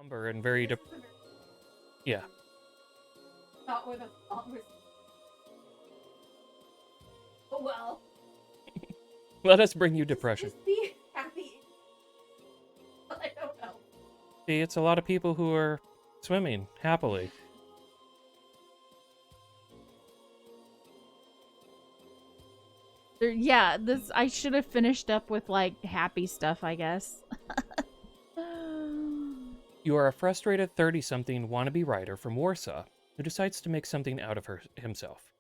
somber and very yeah. Not where the song was. Oh well. Let us bring you depression. Just be happy. I don't know. See, it's a lot of people who are swimming happily. Yeah, this I should have finished up with like happy stuff, I guess. You are a frustrated 30-something wannabe writer from Warsaw who decides to make something out of himself.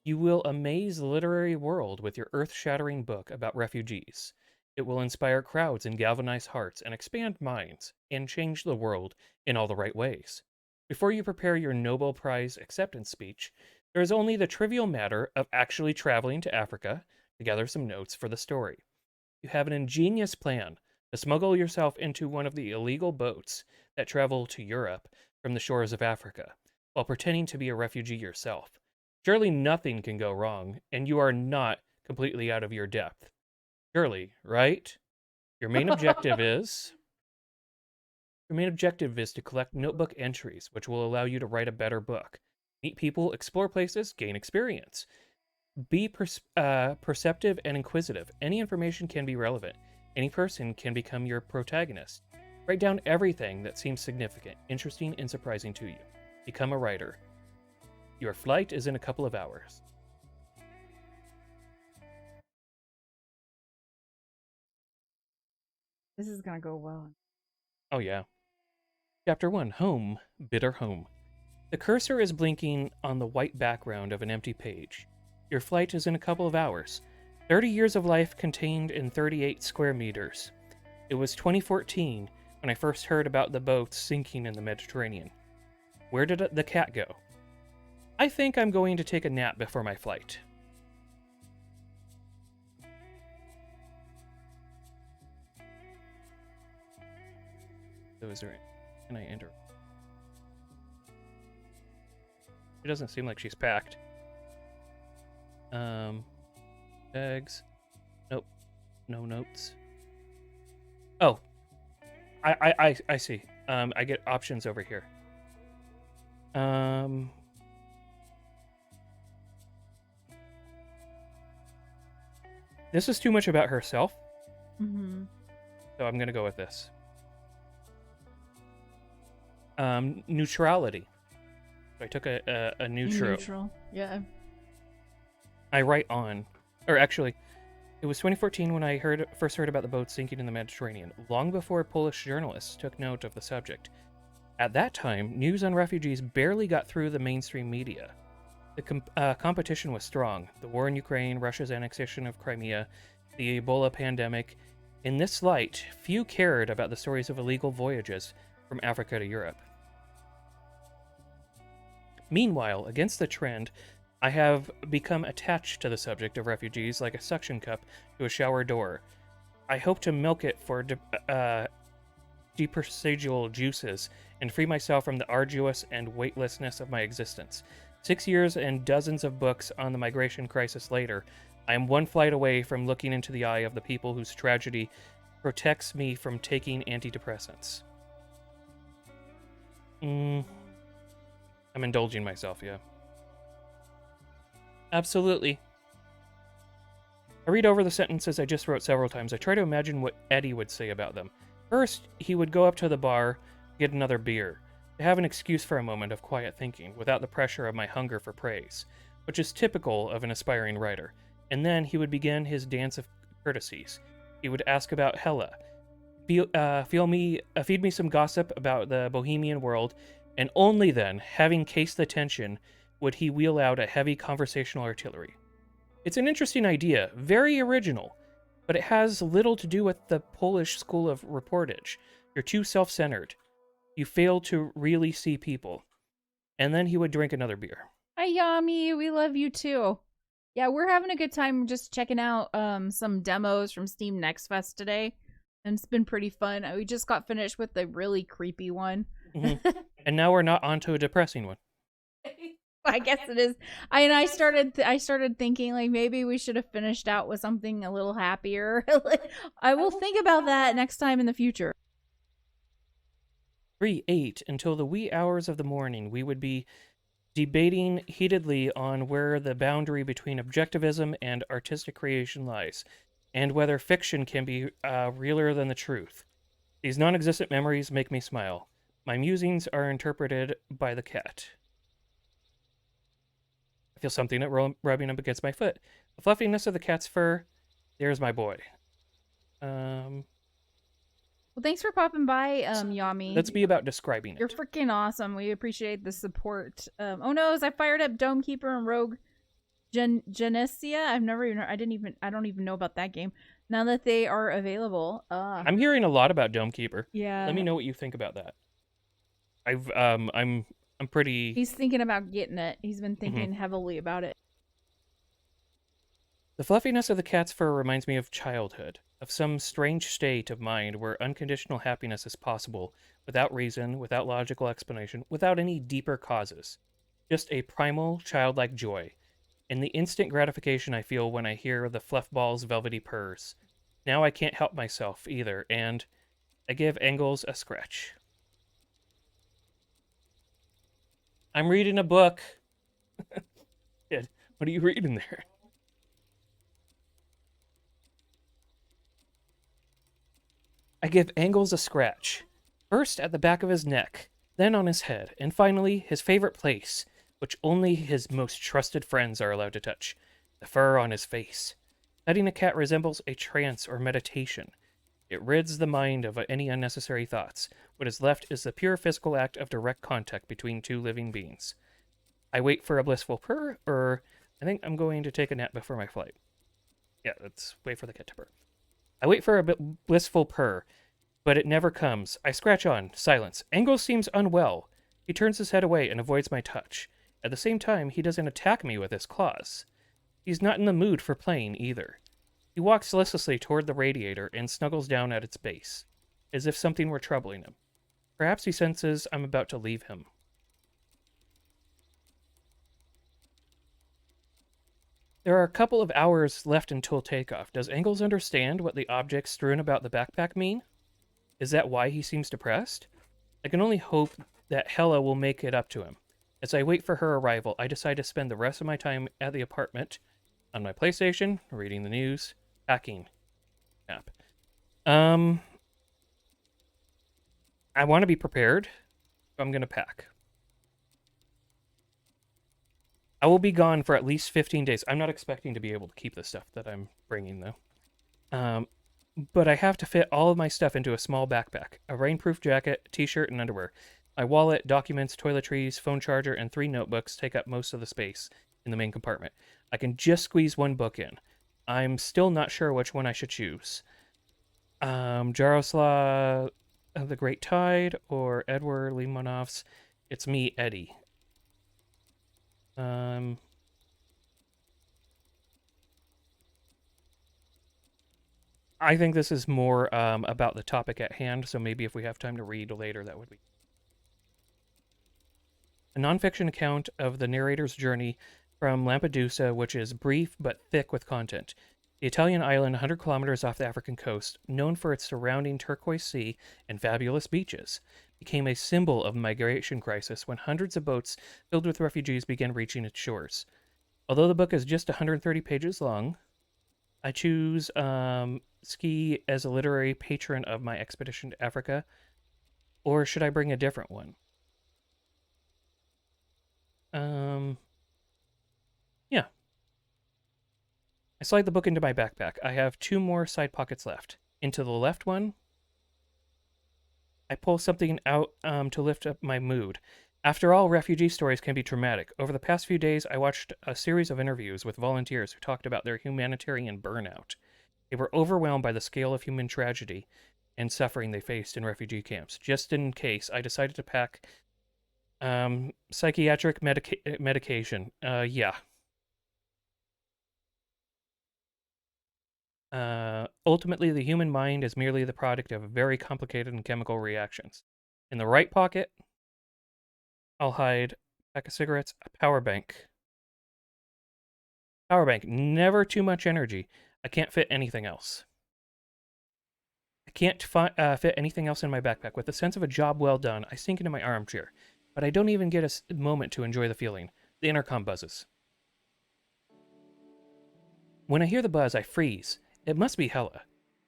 You will amaze the literary world with your earth-shattering book about refugees. It will inspire crowds and galvanize hearts and expand minds and change the world in all the right ways. Before you prepare your Nobel Prize acceptance speech, there is only the trivial matter of actually traveling to Africa to gather some notes for the story. You have an ingenious plan to smuggle yourself into one of the illegal boats that travel to Europe from the shores of Africa, while pretending to be a refugee yourself. Surely nothing can go wrong, and you are not completely out of your depth. Surely, right? Your main objective is... Your main objective is to collect notebook entries, which will allow you to write a better book. Meet people, explore places, gain experience. Be perceptive and inquisitive. Any information can be relevant. Any person can become your protagonist. Write down everything that seems significant, interesting, and surprising to you. Become a writer. Your flight is in a couple of hours. This is gonna go well. Oh yeah. Chapter 1, Home, Bitter Home. The cursor is blinking on the white background of an empty page. Your flight is in a couple of hours. 30 years of life contained in 38 square meters. It was 2014 when I first heard about the boats sinking in the Mediterranean. Where did the cat go? I think I'm going to take a nap before my flight. So is there... Can I enter? It doesn't seem like she's packed. Bags. Nope. No notes. Oh. I see. I get options over here. This is too much about herself. Mm-hmm. So I'm gonna go with this. Neutrality. So I took a neutral. Neutral. Yeah. I write on. Or actually, it was 2014 when I first heard about the boat sinking in the Mediterranean, long before Polish journalists took note of the subject. At that time, news on refugees barely got through the mainstream media. The competition was strong. The war in Ukraine, Russia's annexation of Crimea, the Ebola pandemic. In this light, few cared about the stories of illegal voyages from Africa to Europe. Meanwhile, against the trend, I have become attached to the subject of refugees like a suction cup to a shower door. I hope to milk it for deprocedural juices and free myself from the arduous and weightlessness of my existence. 6 years and dozens of books on the migration crisis later, I am one flight away from looking into the eye of the people whose tragedy protects me from taking antidepressants. I'm indulging myself, yeah. Absolutely. I read over the sentences I just wrote several times. I try to imagine what Eddie would say about them. First, he would go up to the bar, get another beer, to have an excuse for a moment of quiet thinking, without the pressure of my hunger for praise, which is typical of an aspiring writer. And then he would begin his dance of courtesies. He would ask about Hella, feed me some gossip about the bohemian world, and only then, having cased the tension, would he wheel out a heavy conversational artillery. It's an interesting idea, very original, but it has little to do with the Polish school of reportage. You're too self-centered. You fail to really see people. And then he would drink another beer. Hi, Yami. We love you too. Yeah, we're having a good time just checking out some demos from Steam Next Fest today. And it's been pretty fun. We just got finished with the really creepy one. Mm-hmm. And now we're not onto a depressing one. I guess it is. I started thinking like maybe we should have finished out with something a little happier. I will think about that next time in the future. 3, 8. Until the wee hours of the morning, we would be debating heatedly on where the boundary between objectivism and artistic creation lies, and whether fiction can be realer than the truth. These non existent memories make me smile. My musings are interpreted by the cat. I feel something rubbing up against my foot. The fluffiness of the cat's fur. There's my boy. Well, thanks for popping by, Yami. Let's be about describing You're it. freaking awesome. We appreciate the support. Oh no, I fired up Dome Keeper and Rogue Genesia. I don't even know about that game. Now that they are available. I'm hearing a lot about Dome Keeper. Yeah. Let me know what you think about that. I'm pretty. He's thinking about getting it. He's been thinking heavily about it. The fluffiness of the cat's fur reminds me of childhood, of some strange state of mind where unconditional happiness is possible, without reason, without logical explanation, without any deeper causes. Just a primal, childlike joy, and the instant gratification I feel when I hear the fluffball's velvety purrs. Now I can't help myself either, and I give Engels a scratch. I'm reading a book. Kid, what are you reading there? I give Engels a scratch, first at the back of his neck, then on his head, and finally his favorite place, which only his most trusted friends are allowed to touch, the fur on his face. Petting a cat resembles a trance or meditation. It rids the mind of any unnecessary thoughts. What is left is the pure physical act of direct contact between two living beings. I wait for a blissful purr, or I think I'm going to take a nap before my flight. Yeah, let's wait for the cat to purr. I wait for a blissful purr, but it never comes. I scratch on. Silence. Engels seems unwell. He turns his head away and avoids my touch. At the same time, he doesn't attack me with his claws. He's not in the mood for playing either. He walks listlessly toward the radiator and snuggles down at its base, as if something were troubling him. Perhaps he senses I'm about to leave him. There are a couple of hours left until takeoff. Does Engels understand what the objects strewn about the backpack mean? Is that why he seems depressed? I can only hope that Hella will make it up to him. As I wait for her arrival, I decide to spend the rest of my time at the apartment, on my PlayStation, reading the news, packing. App. I want to be prepared. I'm going to pack. I will be gone for at least 15 days. I'm not expecting to be able to keep the stuff that I'm bringing, though. But I have to fit all of my stuff into a small backpack. A rainproof jacket, t-shirt, and underwear. My wallet, documents, toiletries, phone charger, and 3 notebooks take up most of the space in the main compartment. I can just squeeze one book in. I'm still not sure which one I should choose. Jaroslav the Great Tide or Edward Limonov's It's Me, Eddie. I think this is more about the topic at hand, so maybe if we have time to read later, that would be. A nonfiction account of the narrator's journey from Lampedusa, which is brief but thick with content. The Italian island 100 kilometers off the African coast, known for its surrounding turquoise sea and fabulous beaches, became a symbol of migration crisis when hundreds of boats filled with refugees began reaching its shores. Although the book is just 130 pages long, I choose Ski as a literary patron of my expedition to Africa, or should I bring a different one? Yeah. I slide the book into my backpack. I have 2 more side pockets left. Into the left one, I pull something out to lift up my mood. After all, refugee stories can be traumatic. Over the past few days, I watched a series of interviews with volunteers who talked about their humanitarian burnout. They were overwhelmed by the scale of human tragedy and suffering they faced in refugee camps. Just in case, I decided to pack psychiatric medication. Yeah. Ultimately, the human mind is merely the product of very complicated and chemical reactions. In the right pocket, I'll hide a pack of cigarettes, a power bank. Power bank, never too much energy. I can't fit anything else. I can't fit anything else in my backpack. With the sense of a job well done, I sink into my armchair. But I don't even get a moment to enjoy the feeling. The intercom buzzes. When I hear the buzz, I freeze. It must be Hella.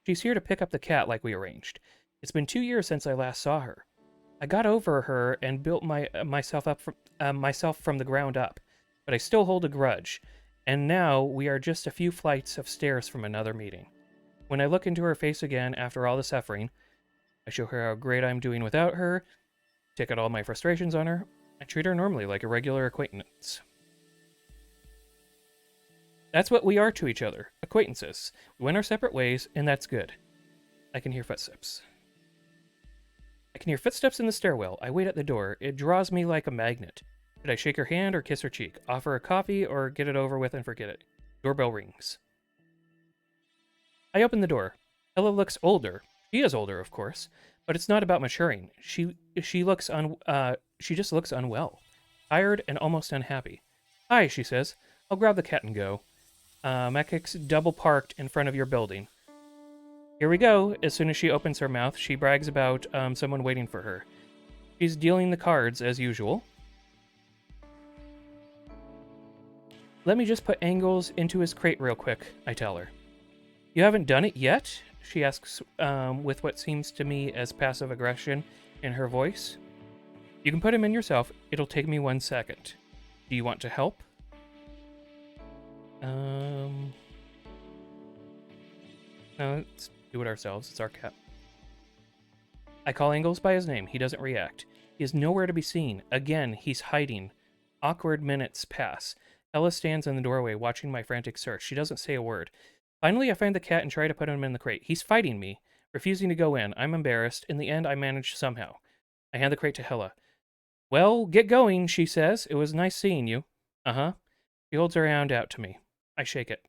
She's here to pick up the cat like we arranged. It's been 2 years since I last saw her. I got over her and built myself from the ground up, but I still hold a grudge. And now we are just a few flights of stairs from another meeting. When I look into her face again after all the suffering, I show her how great I'm doing without her, take out all my frustrations on her, and treat her normally like a regular acquaintance. That's what we are to each other, acquaintances. We went our separate ways, and that's good. I can hear footsteps. In the stairwell. I wait at the door. It draws me like a magnet. Should I shake her hand or kiss her cheek? Offer a coffee or get it over with and forget it? Doorbell rings. I open the door. Ella looks older. She is older, of course, but it's not about maturing. She just looks unwell, tired and almost unhappy. Hi, she says. I'll grab the cat and go. Mekik's double parked in front of your building. Here we go. As soon as she opens her mouth, she brags about someone waiting for her. She's dealing the cards as usual. Let me just put Angles into his crate real quick, I tell her. You haven't done it yet? She asks with what seems to me as passive aggression in her voice. You can put him in yourself. It'll take me 1 second. Do you want to help? No, let's do it ourselves. It's our cat. I call Angles by his name. He doesn't react. He is nowhere to be seen. Again, he's hiding. Awkward minutes pass. Ella stands in the doorway watching my frantic search. She doesn't say a word. Finally, I find the cat and try to put him in the crate. He's fighting me, refusing to go in. I'm embarrassed. In the end, I manage somehow. I hand the crate to Hella. Well, get going, she says. It was nice seeing you. Uh-huh. She holds her hand out to me. I shake it.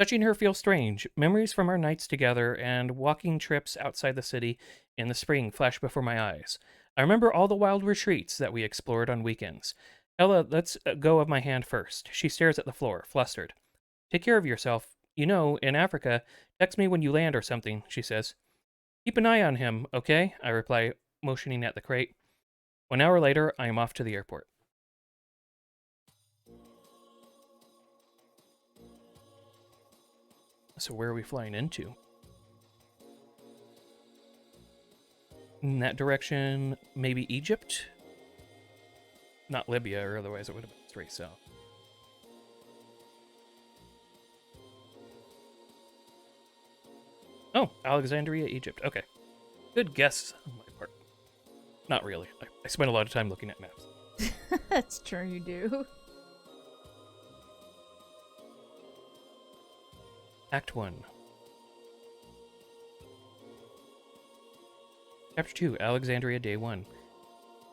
Touching her feels strange. Memories from our nights together and walking trips outside the city in the spring flash before my eyes. I remember all the wild retreats that we explored on weekends. Ella lets go of my hand first. She stares at the floor, flustered. Take care of yourself. You know, in Africa, text me when you land or something, she says. Keep an eye on him, okay? I reply, motioning at the crate. 1 hour later, I am off to the airport. So where are we flying into? In that direction, maybe Egypt? Not Libya, or otherwise it would have been straight south. Oh, Alexandria, Egypt. Okay. Good guess on my part. Not really. I spent a lot of time looking at maps. That's true, you do. Act 1. Chapter 2, Alexandria, Day 1.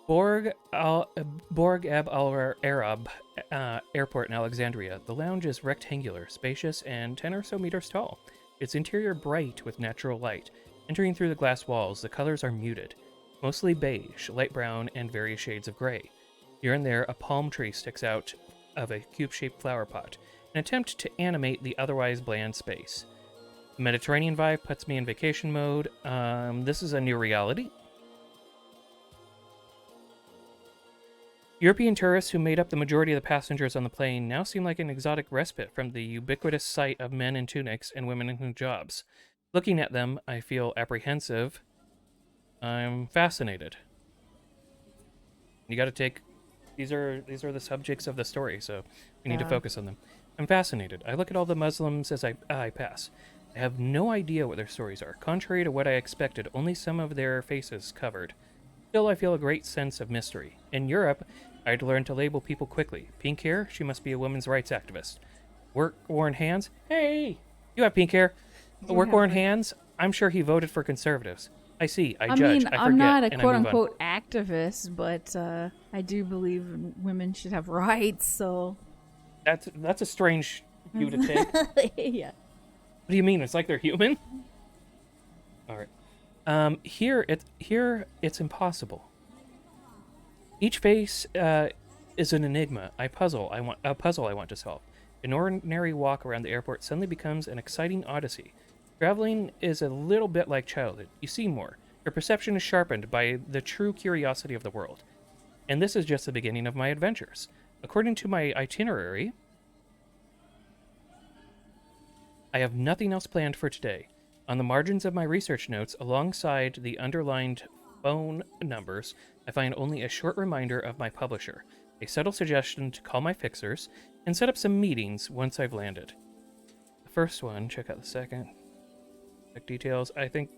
Borg Ab al Arab Airport in Alexandria. The lounge is rectangular, spacious, and 10 or so meters tall. Its interior bright with natural light. Entering through the glass walls, the colors are muted. Mostly beige, light brown, and various shades of gray. Here and there, a palm tree sticks out of a cube-shaped flower pot, an attempt to animate the otherwise bland space. The Mediterranean vibe puts me in vacation mode. This is a new reality. European tourists who made up the majority of the passengers on the plane now seem like an exotic respite from the ubiquitous sight of men in tunics and women in hijabs. Looking at them, I feel apprehensive. I'm fascinated. You gotta take... These are the subjects of the story, so we need to focus on them. I'm fascinated. I look at all the Muslims as I pass. I have no idea what their stories are. Contrary to what I expected, only some of their faces covered. Still, I feel a great sense of mystery. In Europe, I had to learn to label people quickly. Pink hair? She must be a women's rights activist. Work-worn hands? Hey! You have pink hair. Work-worn hands? I'm sure he voted for conservatives. I see. I judge. I forget. I'm not a quote-unquote activist, but I do believe women should have rights, so... That's a strange view to take. Yeah. What do you mean? It's like they're human? All right. Here it's impossible. Each face is an enigma. I want to solve. An ordinary walk around the airport suddenly becomes an exciting odyssey. Traveling is a little bit like childhood. You see more. Your perception is sharpened by the true curiosity of the world. And this is just the beginning of my adventures. According to my itinerary, I have nothing else planned for today. On the margins of my research notes, alongside the underlined phone numbers, I find only a short reminder of my publisher, a subtle suggestion to call my fixers, and set up some meetings once I've landed. The first one, check out the second. Check details. I think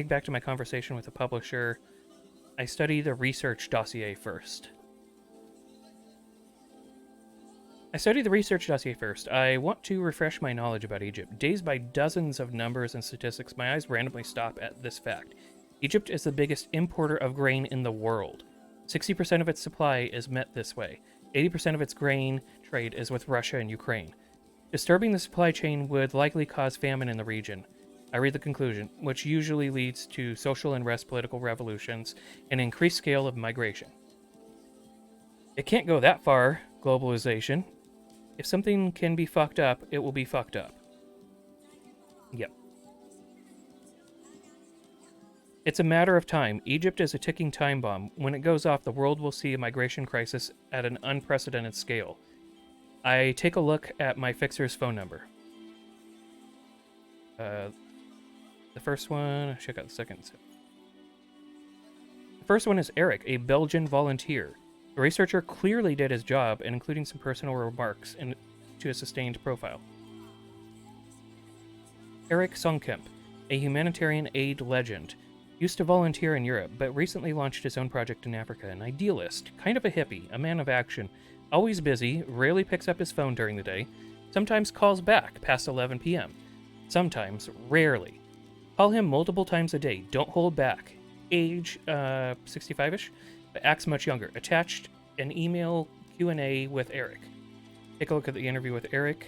back to my conversation with the publisher. I study the research dossier first. I want to refresh my knowledge about Egypt. Dazed by dozens of numbers and statistics, my eyes randomly stop at this fact. Egypt is the biggest importer of grain in the world. 60% of its supply is met this way. 80% of its grain trade is with Russia and Ukraine. Disturbing the supply chain would likely cause famine in the region. I read the conclusion, which usually leads to social unrest, political revolutions, and increased scale of migration. It can't go that far, globalization. If something can be fucked up, it will be fucked up. Yep. It's a matter of time. Egypt is a ticking time bomb. When it goes off, the world will see a migration crisis at an unprecedented scale. I take a look at my fixer's phone number. The first one, check out the second. The first one is Eric, a Belgian volunteer. The researcher clearly did his job, and including some personal remarks to a sustained profile. Eric Songkemp, a humanitarian aid legend. Used to volunteer in Europe, but recently launched his own project in Africa. An idealist, kind of a hippie, a man of action. Always busy, rarely picks up his phone during the day. Sometimes calls back past 11 p.m. Sometimes, rarely. Call him multiple times a day. Don't hold back. Age, 65-ish, but acts much younger. Attached an email Q&A with Eric. Take a look at the interview with Eric.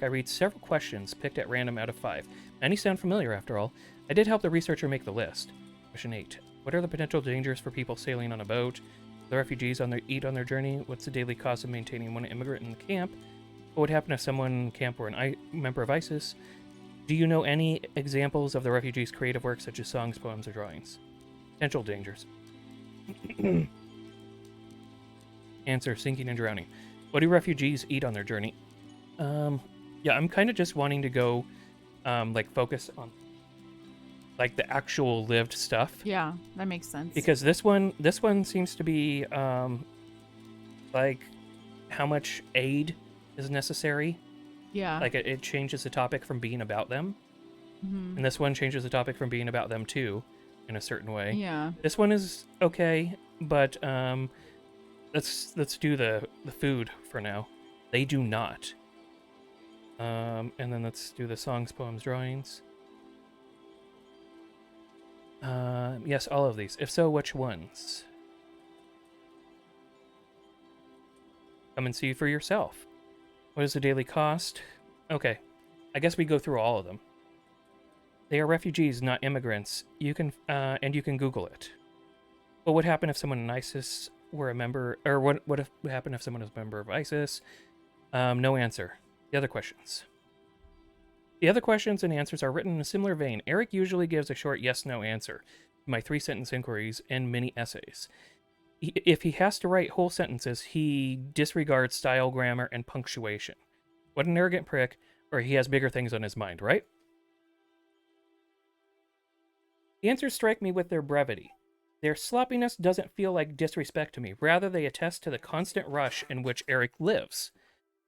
I read several questions picked at random out of 5. Many sound familiar, after all. I did help the researcher make the list. Question 8. What are the potential dangers for people sailing on a boat? The refugees eat on their journey? What's the daily cost of maintaining one immigrant in the camp? What would happen if someone in camp were a member of ISIS? Do you know any examples of the refugees' creative work, such as songs, poems, or drawings? Potential dangers. Answer, sinking and drowning. What do refugees eat on their journey? Yeah, I'm kind of just wanting to go, focus on, the actual lived stuff. Yeah, that makes sense. Because this one seems to be, how much aid is necessary. Yeah. It changes the topic from being about them. Mm-hmm. And this one changes the topic from being about them too, in a certain way. Yeah. This one is okay, but let's do the food for now. They do not. And then let's do the songs, poems, drawings. Yes, all of these. If so, which ones? Come and see for yourself. What is the daily cost? Okay, I guess we go through all of them. They are refugees, not immigrants. You can Google it. What would happen if someone in ISIS were a member, or what would happen if someone was a member of ISIS? No answer. The other questions and answers are written in a similar vein. Eric usually gives a short yes/no answer to my 3-sentence inquiries and mini essays. If he has to write whole sentences, he disregards style, grammar, and punctuation. What an arrogant prick, or he has bigger things on his mind, right? The answers strike me with their brevity. Their sloppiness doesn't feel like disrespect to me. Rather, they attest to the constant rush in which Eric lives.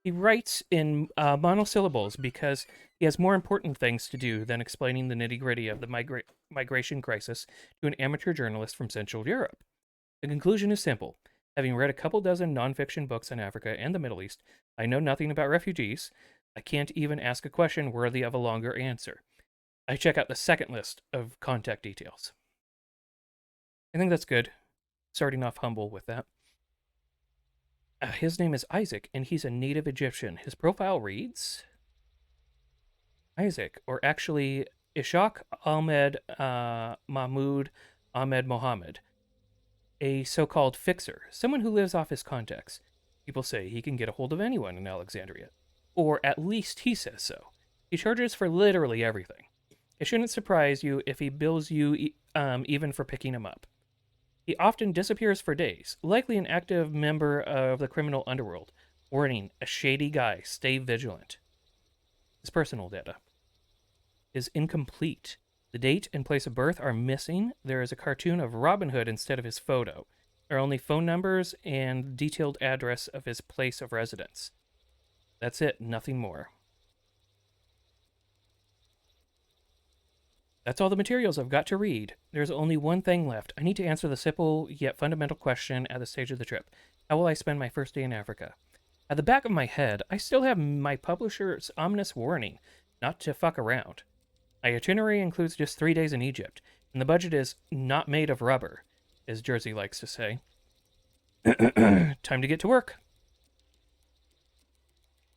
He writes in monosyllables because he has more important things to do than explaining the nitty-gritty of the migration crisis to an amateur journalist from Central Europe. The conclusion is simple. Having read a couple dozen nonfiction books on Africa and the Middle East, I know nothing about refugees. I can't even ask a question worthy of a longer answer. I check out the second list of contact details. I think that's good. Starting off humble with that. His name is Isaac, and he's a native Egyptian. His profile reads Isaac, or actually Ishaq Ahmed Mahmoud Ahmed Mohammed. A so-called fixer, someone who lives off his contacts. People say he can get a hold of anyone in Alexandria. Or at least he says so. He charges for literally everything. It shouldn't surprise you if he bills you even for picking him up. He often disappears for days, likely an active member of the criminal underworld. Warning, a shady guy, stay vigilant. His personal data is incomplete. The date and place of birth are missing. There is a cartoon of Robin Hood instead of his photo. There are only phone numbers and detailed address of his place of residence. That's it, nothing more. That's all the materials I've got to read. There's only one thing left. I need to answer the simple yet fundamental question at this stage of the trip. How will I spend my first day in Africa? At the back of my head, I still have my publisher's ominous warning not to fuck around. My itinerary includes just 3 days in Egypt, and the budget is not made of rubber, as Jersey likes to say. Time to get to work.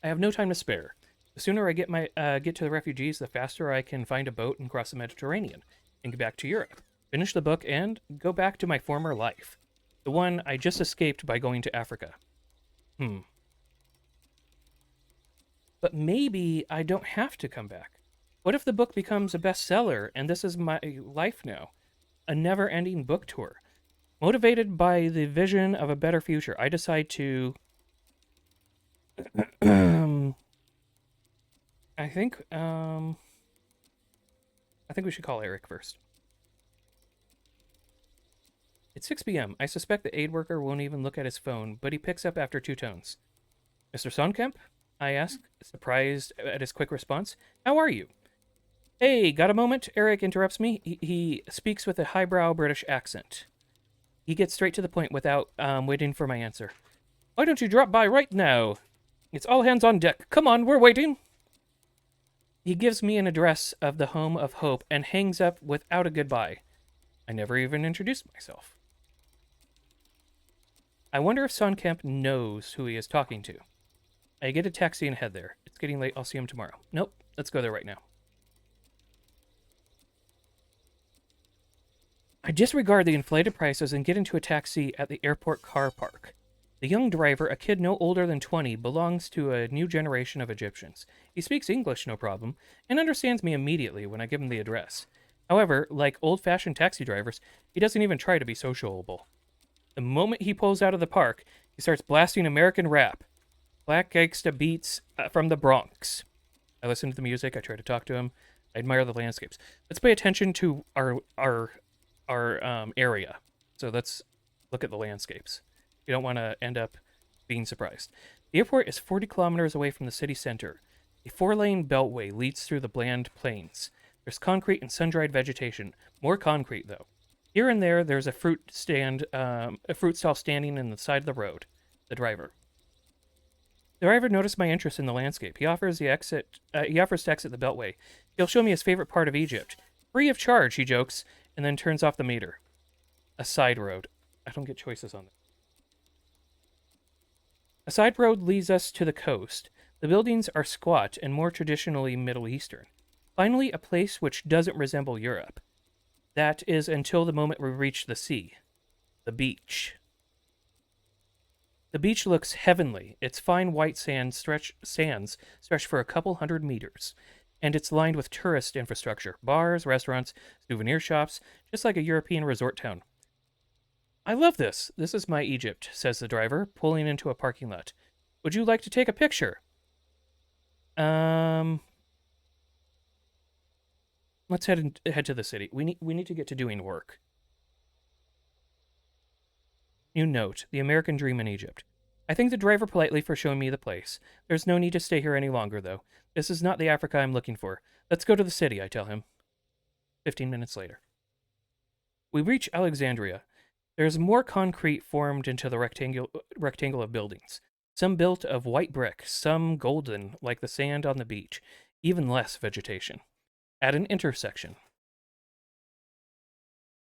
I have no time to spare. The sooner I get to the refugees, the faster I can find a boat and cross the Mediterranean and get back to Europe, finish the book, and go back to my former life. The one I just escaped by going to Africa. But maybe I don't have to come back. What if the book becomes a bestseller and this is my life now? A never-ending book tour. Motivated by the vision of a better future, I decide to... I think we should call Eric first. It's 6 p.m. I suspect the aid worker won't even look at his phone, but he picks up after 2 tones. Mr. Sonkamp? I ask, surprised at his quick response. How are you? Hey, got a moment? Eric interrupts me. He speaks with a highbrow British accent. He gets straight to the point without waiting for my answer. Why don't you drop by right now? It's all hands on deck. Come on, we're waiting. He gives me an address of the Home of Hope and hangs up without a goodbye. I never even introduced myself. I wonder if Sonkamp knows who he is talking to. I get a taxi and head there. It's getting late. I'll see him tomorrow. Nope, let's go there right now. I disregard the inflated prices and get into a taxi at the airport car park. The young driver, a kid no older than 20, belongs to a new generation of Egyptians. He speaks English no problem, and understands me immediately when I give him the address. However, like old-fashioned taxi drivers, he doesn't even try to be sociable. The moment he pulls out of the park, he starts blasting American rap. Black gangsta beats from the Bronx. I listen to the music, I try to talk to him, I admire the landscapes. Let's pay attention to our area. So let's look at the landscapes. You don't want to end up being surprised. The airport is 40 kilometers away from the city center. A 4-lane beltway leads through the bland plains. There's concrete and sun-dried vegetation. More concrete, though. Here and there's a fruit stall standing in the side of the road. The driver noticed my interest in the landscape. He offers to exit the beltway. He'll show me his favorite part of Egypt. Free of charge, he jokes, and then turns off the meter. A side road. I don't get choices on that. A side road leads us to the coast. The buildings are squat and more traditionally Middle Eastern. Finally, a place which doesn't resemble Europe. That is until the moment we reach the sea. The beach. The beach looks heavenly. Its fine white sands stretch for a couple hundred meters, and it's lined with tourist infrastructure, bars, restaurants, souvenir shops, just like a European resort town. I love this. This is my Egypt, says the driver, pulling into a parking lot. Would you like to take a picture? Let's head to the city. We need to get to doing work. New note, the American dream in Egypt. I thank the driver politely for showing me the place. There's no need to stay here any longer, though. This is not the Africa I'm looking for. Let's go to the city, I tell him. 15 minutes later. We reach Alexandria. There's more concrete formed into the rectangle of buildings. Some built of white brick, some golden, like the sand on the beach. Even less vegetation. At an intersection.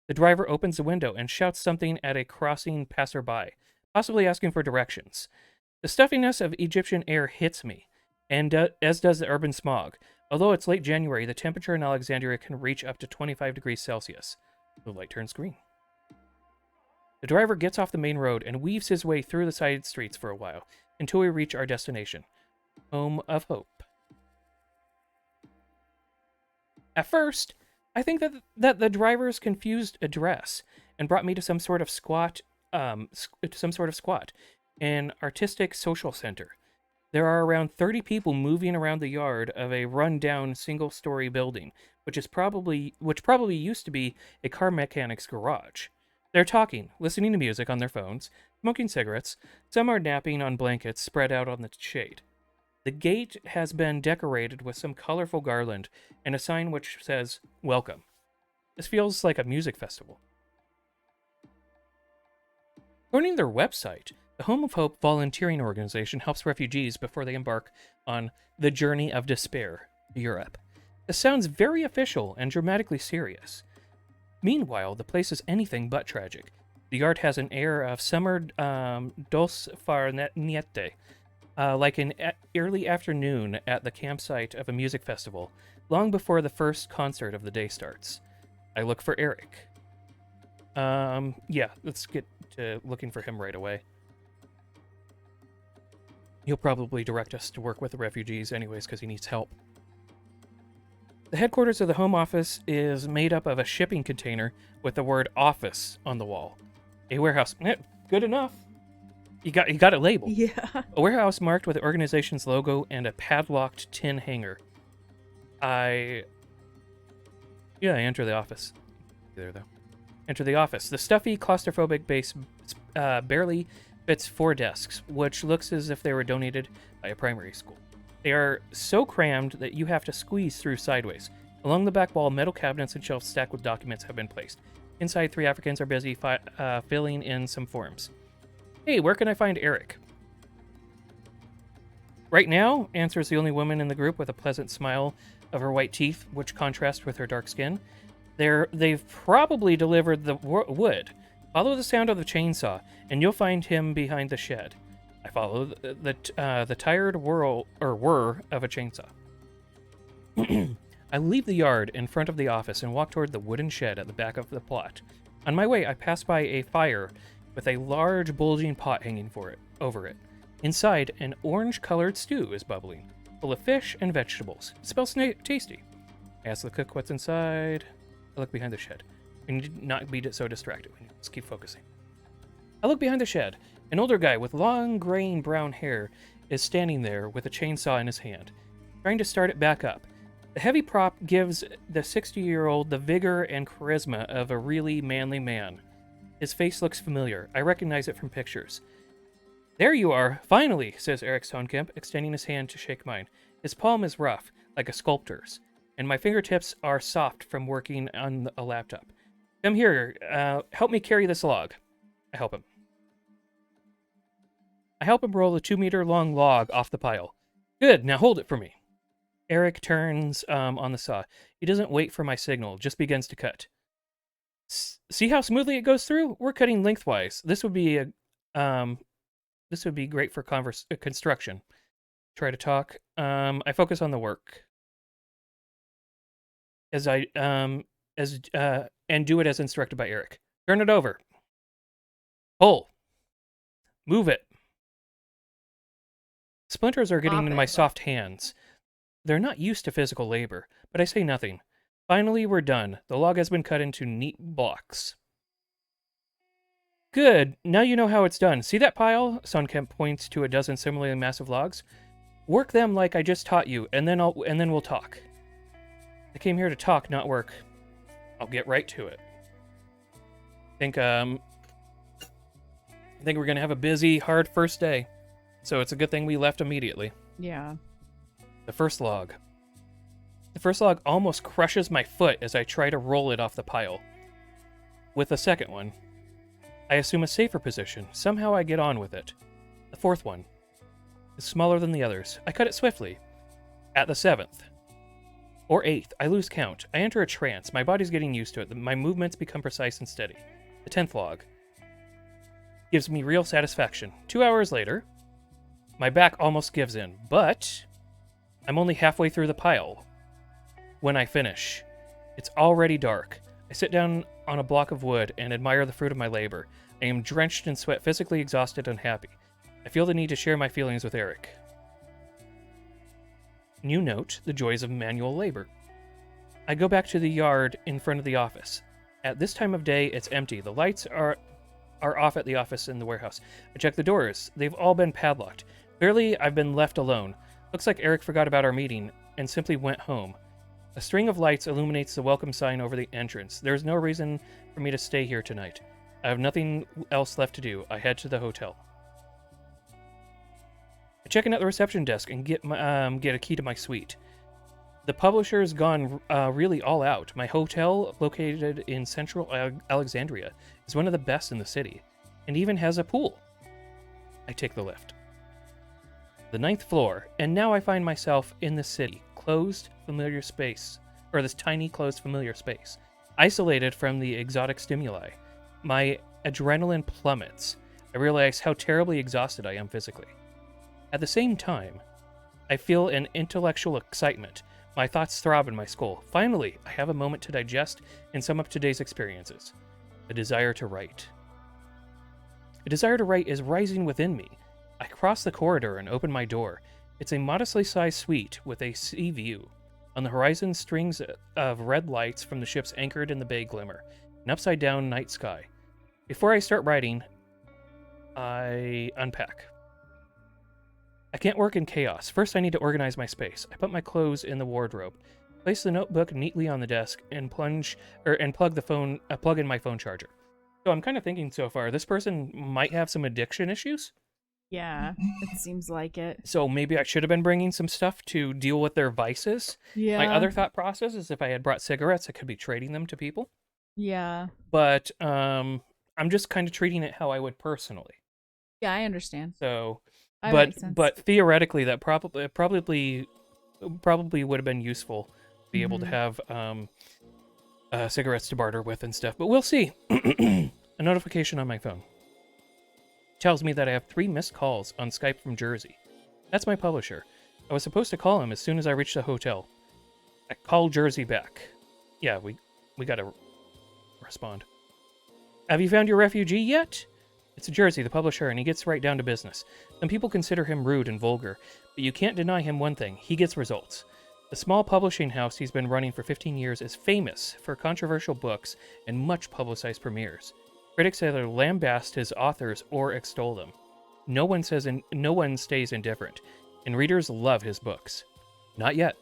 The driver opens the window and shouts something at a crossing passerby, possibly asking for directions. The stuffiness of Egyptian air hits me, and as does the urban smog. Although it's late January, the temperature in Alexandria can reach up to 25 degrees Celsius. The light turns green. The driver gets off the main road and weaves his way through the side streets for a while until we reach our destination, Home of Hope. At first, I think that the driver's confused address and brought me to some sort of squat, an artistic social center. There are around 30 people moving around the yard of a run-down single-story building, which probably used to be a car mechanic's garage. They're talking, listening to music on their phones, smoking cigarettes. Some are napping on blankets spread out on the shade. The gate has been decorated with some colorful garland and a sign which says, "Welcome." This feels like a music festival. According to their website, the Home of Hope volunteering organization helps refugees before they embark on the journey of despair to Europe. This sounds very official and dramatically serious. Meanwhile, the place is anything but tragic. The yard has an air of summer dos far niente, like an early afternoon at the campsite of a music festival, long before the first concert of the day starts. I look for Eric. Yeah, let's get to looking for him right away. He'll probably direct us to work with the refugees anyways, because he needs help. The headquarters of the Home Office is made up of a shipping container with the word office on the wall. A warehouse. Good enough. You got it labeled. Yeah. A warehouse marked with the organization's logo and a padlocked tin hanger. I enter the office. There, though. Enter the office. The stuffy, claustrophobic base barely fits 4 desks, which looks as if they were donated by a primary school. They are so crammed that you have to squeeze through sideways. Along the back wall, metal cabinets and shelves stacked with documents have been placed. Inside, 3 Africans are busy filling in some forms. "Hey, where can I find Eric?" "Right now," answers the only woman in the group with a pleasant smile of her white teeth, which contrast with her dark skin. They've probably delivered the wood. Follow the sound of the chainsaw, and you'll find him behind the shed. I follow the tired whir of a chainsaw. I leave the yard in front of the office and walk toward the wooden shed at the back of the plot. On my way, I pass by a fire with a large bulging pot hanging over it. Inside, an orange-colored stew is bubbling, full of fish and vegetables. It smells tasty. I ask the cook what's inside. I look behind the shed. We need not be so distracted. Let's keep focusing. I look behind the shed. An older guy with long, graying brown hair is standing there with a chainsaw in his hand, trying to start it back up. The heavy prop gives the 60-year-old the vigor and charisma of a really manly man. His face looks familiar. I recognize it from pictures. "There you are, finally," says Eric Stonekemp, extending his hand to shake mine. His palm is rough, like a sculptor's, and my fingertips are soft from working on a laptop. "Come here, help me carry this log." I help him. Roll a 2-meter-long log off the pile. "Good, now hold it for me." Eric turns on the saw. He doesn't wait for my signal, just begins to cut. "See how smoothly it goes through? We're cutting lengthwise. This would be great for construction." Try to talk. I focus on the work. And do it as instructed by Eric. "Turn it over. Pull. Move it." Splinters are getting into my soft hands. They're not used to physical labor, but I say nothing. Finally, we're done. The log has been cut into neat blocks. "Good. Now you know how it's done. See that pile?" Stonekemp points to a dozen similarly massive logs. "Work them like I just taught you, and then we'll talk." I came here to talk, not work. I'll get right to it. I think we're gonna have a busy, hard first day, so it's a good thing we left immediately. Yeah. The first log. The first log almost crushes my foot as I try to roll it off the pile. With the second one, I assume a safer position. Somehow I get on with it. The fourth one is smaller than the others. I cut it swiftly. At the 7th. Or 8th, I lose count. I enter a trance. My body's getting used to it. My movements become precise and steady. The 10th log gives me real satisfaction. 2 hours later, my back almost gives in, but I'm only halfway through the pile. When I finish, it's already dark. I sit down on a block of wood and admire the fruit of my labor. I am drenched in sweat, physically exhausted, unhappy. I feel the need to share my feelings with Eric. New note, the joys of manual labor. I go back to the yard in front of the office. At this time of day, it's empty. The lights are off at the office in the warehouse. I check the doors. They've all been padlocked. Clearly, I've been left alone. Looks like Eric forgot about our meeting and simply went home. A string of lights illuminates the welcome sign over the entrance. There's no reason for me to stay here tonight. I have nothing else left to do. I head to the hotel. I check in at the reception desk and get a key to my suite. The publisher's gone really all out. My hotel, located in central Alexandria, is one of the best in the city, and even has a pool. I take the lift. The 9th floor, and now I find myself in the city, closed, familiar space, or this tiny, closed, familiar space, isolated from the exotic stimuli. My adrenaline plummets. I realize how terribly exhausted I am physically. At the same time, I feel an intellectual excitement. My thoughts throb in my skull. Finally, I have a moment to digest and sum up today's experiences. A desire to write. A desire to write is rising within me. I cross the corridor and open my door. It's a modestly sized suite with a sea view. On the horizon, strings of red lights from the ships anchored in the bay glimmer. An upside-down night sky. Before I start writing, I unpack. I can't work in chaos. First, I need to organize my space. I put my clothes in the wardrobe, place the notebook neatly on the desk, and plug in my phone charger. So I'm kind of thinking so far, this person might have some addiction issues. Yeah, it seems like it. So maybe I should have been bringing some stuff to deal with their vices. Yeah. My other thought process is if I had brought cigarettes, I could be trading them to people. Yeah. But I'm just kind of treating it how I would personally. Yeah, I understand. So, That makes sense. but theoretically, that probably would have been useful to be able to have cigarettes to barter with and stuff. But we'll see. A notification on my phone tells me that I have 3 missed calls on Skype from Jersey. That's my publisher. I was supposed to call him as soon as I reached the hotel. I called Jersey back. Yeah, we gotta respond. Have you found your refugee yet? It's Jersey, the publisher, and he gets right down to business. Some people consider him rude and vulgar, but you can't deny him one thing. He gets results. The small publishing house he's been running for 15 years is famous for controversial books and much publicized premieres. Critics either lambast his authors or extol them. No one stays indifferent, and readers love his books. Not yet.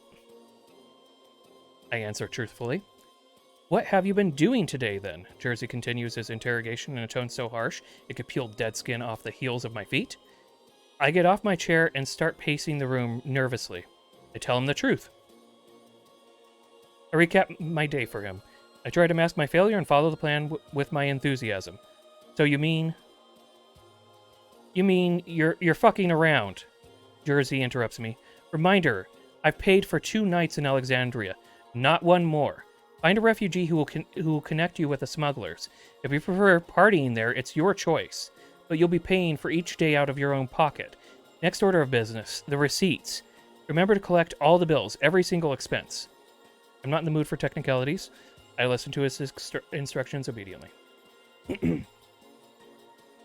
I answer truthfully. What have you been doing today, then? Jersey continues his interrogation in a tone so harsh it could peel dead skin off the heels of my feet. I get off my chair and start pacing the room nervously. I tell him the truth. I recap my day for him. I try to mask my failure and follow the plan with my enthusiasm. So you mean you're fucking around? Jersey interrupts me. Reminder, I've paid for 2 nights in Alexandria, not one more. Find a refugee who will connect you with the smugglers. If you prefer partying there, it's your choice, but you'll be paying for each day out of your own pocket. Next order of business, the receipts. Remember to collect all the bills, every single expense. I'm not in the mood for technicalities. I listen to his instructions obediently.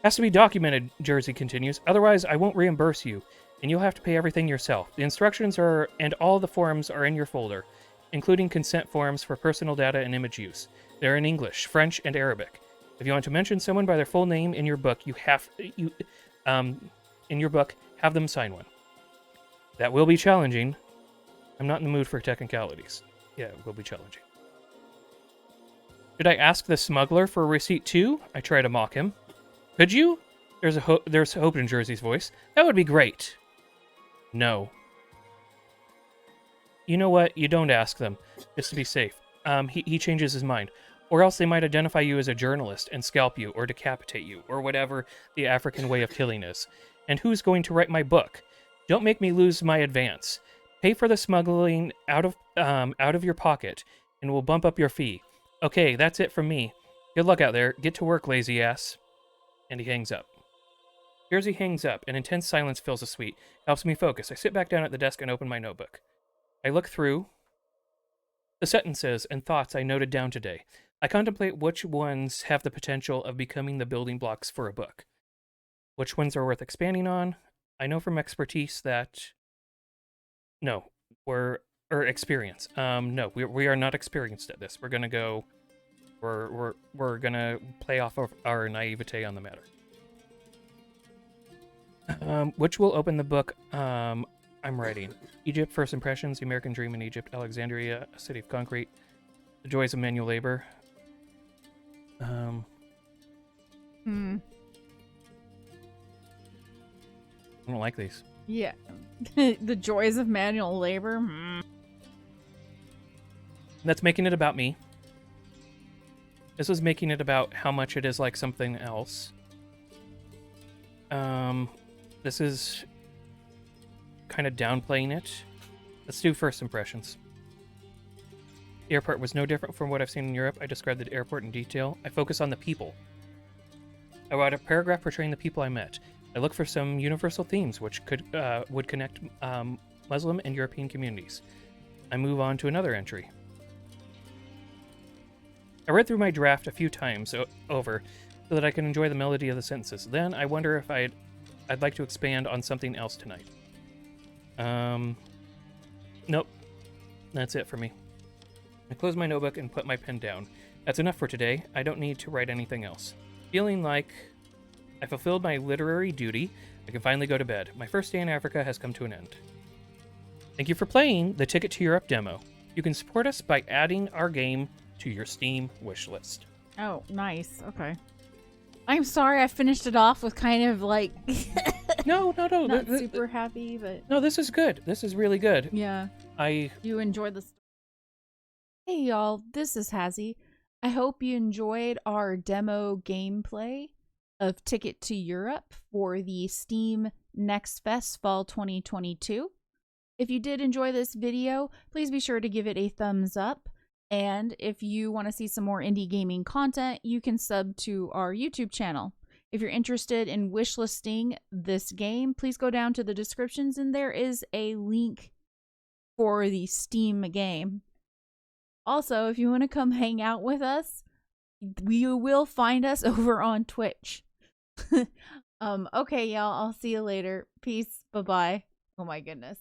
Has to be documented, Jersey continues. Otherwise, I won't reimburse you, and you'll have to pay everything yourself. The instructions and all the forms are in your folder, including consent forms for personal data and image use. They're in English, French, and Arabic. If you want to mention someone by their full name in your book, have them sign one. That will be challenging. I'm not in the mood for technicalities. Yeah, it will be challenging. Should I ask the smuggler for a receipt too? I try to mock him. Could you? There's hope in Jersey's voice. That would be great. No. You know what? You don't ask them, just to be safe. He changes his mind. Or else they might identify you as a journalist and scalp you or decapitate you, or whatever the African way of killing is. And who's going to write my book? Don't make me lose my advance. Pay for the smuggling out of your pocket, and we'll bump up your fee. Okay, that's it from me. Good luck out there. Get to work, lazy ass. And he hangs up. Jersey hangs up, and intense silence fills the suite. Helps me focus. I sit back down at the desk and open my notebook. I look through the sentences and thoughts I noted down today. I contemplate which ones have the potential of becoming the building blocks for a book. Which ones are worth expanding on? I know from expertise that no, or experience. No, we are not experienced at this. We're gonna go. We're gonna play off of our naivete on the matter. Which will open the book? I'm writing. Egypt, First Impressions, The American Dream in Egypt, Alexandria, A City of Concrete, The Joys of Manual Labor. Hmm. I don't like these. Yeah. The joys of manual labor. Hmm. That's making it about me. This is making it about how much it is like something else. This is kind of downplaying it. Let's do first impressions. The airport was no different from what I've seen in Europe. I described the airport in detail. I focus on the people. I wrote a paragraph portraying the people I met. I look for some universal themes which would connect Muslim and European communities. I move on to another entry. I read through my draft a few times over so that I can enjoy the melody of the sentences. Then I wonder if I'd like to expand on something else tonight. Nope. That's it for me. I close my notebook and put my pen down. That's enough for today. I don't need to write anything else. Feeling like I fulfilled my literary duty, I can finally go to bed. My first day in Africa has come to an end. Thank you for playing the Ticket to Europe demo. You can support us by adding our game to your Steam wishlist. Oh, nice. Okay. I'm sorry I finished it off with kind of like No. not super happy, but No, this is good. This is really good. yeah. I You enjoyed the story. Hey y'all, this is Hazzy. I hope you enjoyed our demo gameplay of Ticket to Europe for the Steam Next Fest Fall 2022. If you did enjoy this video, please be sure to give it a thumbs up. And if you want to see some more indie gaming content, you can sub to our YouTube channel. If you're interested in wishlisting this game, please go down to the descriptions and there is a link for the Steam game. Also, if you want to come hang out with us, you will find us over on Twitch. Okay, y'all, I'll see you later. Peace. Bye-bye. Oh my goodness.